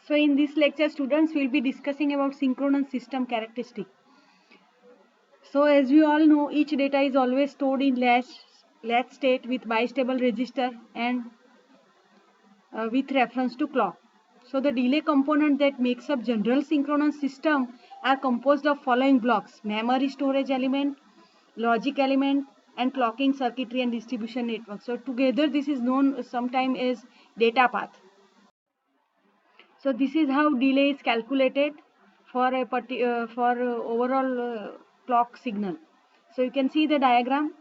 So in this lecture, students will be discussing about synchronous system characteristic. So as we all know, each data is always stored in latch state with bistable register and with reference to clock. So the delay component that makes up general synchronous system are composed of following blocks: memory storage element, logic element, and clocking circuitry and distribution network. So together this is known sometimes as data path. So this is how delay is calculated for a overall clock signal. So you can see the diagram.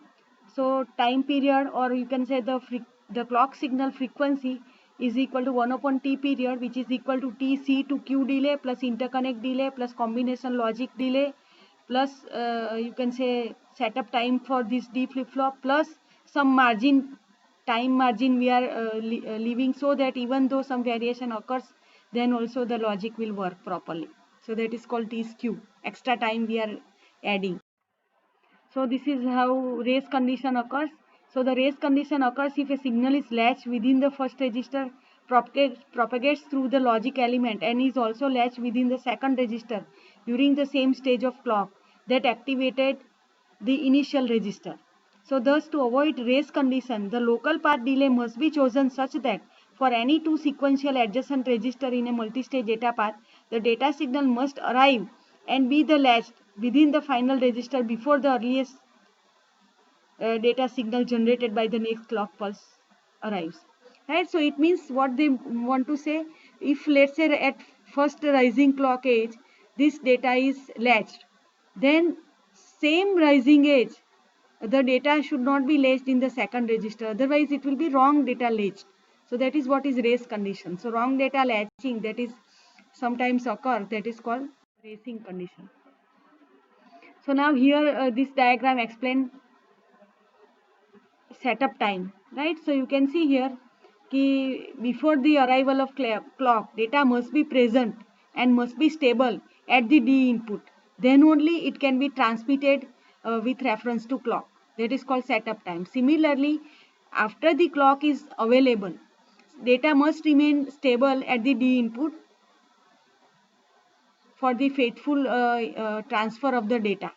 So time period, or you can say the clock signal frequency is equal to 1 upon t period, which is equal to tc to q delay plus interconnect delay plus combination logic delay plus you can say setup time for this d flip flop plus some time margin we are leaving, so that even though some variation occurs, then also the logic will work properly. So that is called t skew, extra time we are adding. So this is how race condition occurs. So the race condition occurs if a signal is latched within the first register, propagates through the logic element, and is also latched within the second register during the same stage of clock that activated the initial register. So thus, to avoid race condition, the local path delay must be chosen such that for any two sequential adjacent register in a multi-stage data path, the data signal must arrive and be the latched within the final register before the earliest data signal generated by the next clock pulse arrives. Right? So it means what they want to say, if let's say at first rising clock age, this data is latched, then same rising age, the data should not be latched in the second register, otherwise it will be wrong data latched. So that is what is race condition. So wrong data latching that is sometimes occur, that is called racing condition. So now here this diagram explain setup time, right? So you can see here कि before the arrival of clock, data must be present and must be stable at the D input. Then only it can be transmitted with reference to clock. That is called setup time. Similarly, after the clock is available, data must remain stable at the D input for the faithful transfer of the data.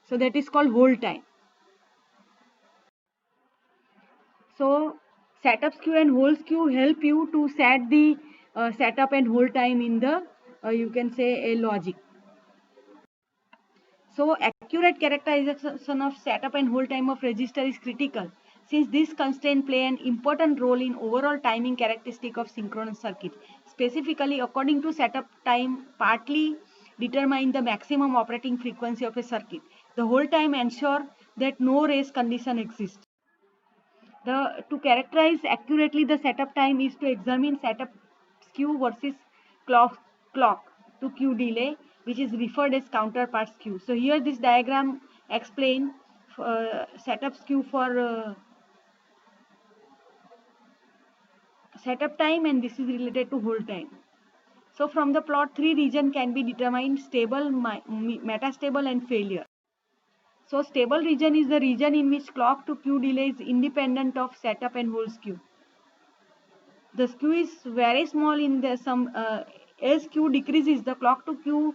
So that is called hold time. So setup skew and hold skew help you to set the setup and hold time in the you can say a logic. So accurate characterization of setup and hold time of register is critical, since these constraints play an important role in overall timing characteristic of synchronous circuit. Specifically, according to setup time partly determine the maximum operating frequency of a circuit. The hold time ensure that no race condition exists. To characterize accurately the setup time is to examine setup skew versus clock to Q delay, which is referred as counterpart skew. So here this diagram explain setup skew for setup time, and this is related to hold time. So from the plot, three region can be determined: stable, metastable, and failure. So stable region is the region in which clock to Q delay is independent of setup and hold skew. The skew is very small in the some as skew decreases, the clock to Q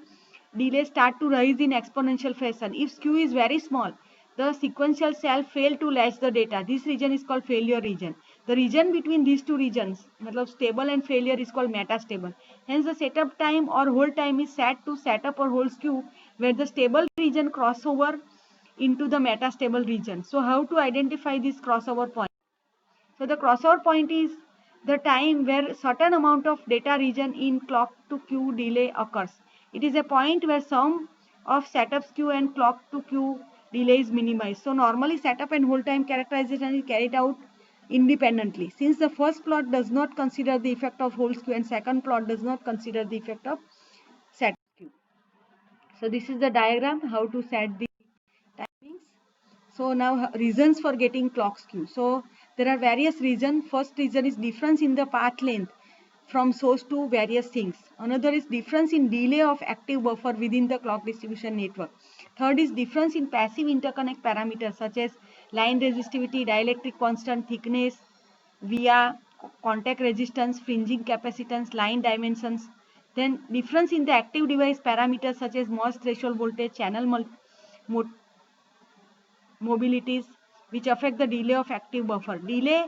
delay start to rise in exponential fashion. If skew is very small, the sequential cell fail to latch the data. This region is called failure region. The region between these two regions, stable and failure, is called metastable. Hence the setup time or hold time is set to setup or hold skew, where the stable region crossover into the metastable region. So how to identify this crossover point? So the crossover point is the time where certain amount of data region in clock to Q delay occurs. It is a point where sum of setup skew and clock to Q delay is minimized. So normally setup and hold time characterization is carried out independently. Since the first plot does not consider the effect of hold skew and second plot does not consider the effect of setup skew. So this is the diagram how to set the timings. So now reasons for getting clock skew. So there are various reasons. First reason is difference in the path length from source to various things. Another is difference in delay of active buffer within the clock distribution network. Third is difference in passive interconnect parameters such as line resistivity, dielectric constant, thickness, via, contact resistance, fringing capacitance, line dimensions. Then difference in the active device parameters such as MOS threshold voltage, channel mobilities, which affect the delay of active buffer. Delay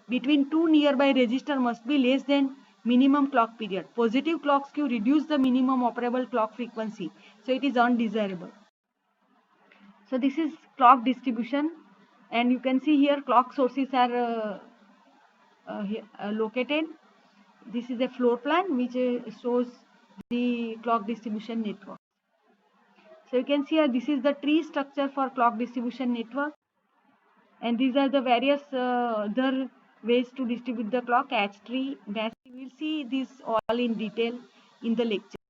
between two nearby resistors must be less than minimum clock period. Positive clock skew reduce the minimum operable clock frequency, so it is undesirable. So this is clock distribution, and you can see here clock sources are located. This is a floor plan which shows the clock distribution network. So you can see here this is the tree structure for clock distribution network, and these are the various other ways to distribute the clock, H tree, batch tree. We will see this all in detail in the lecture.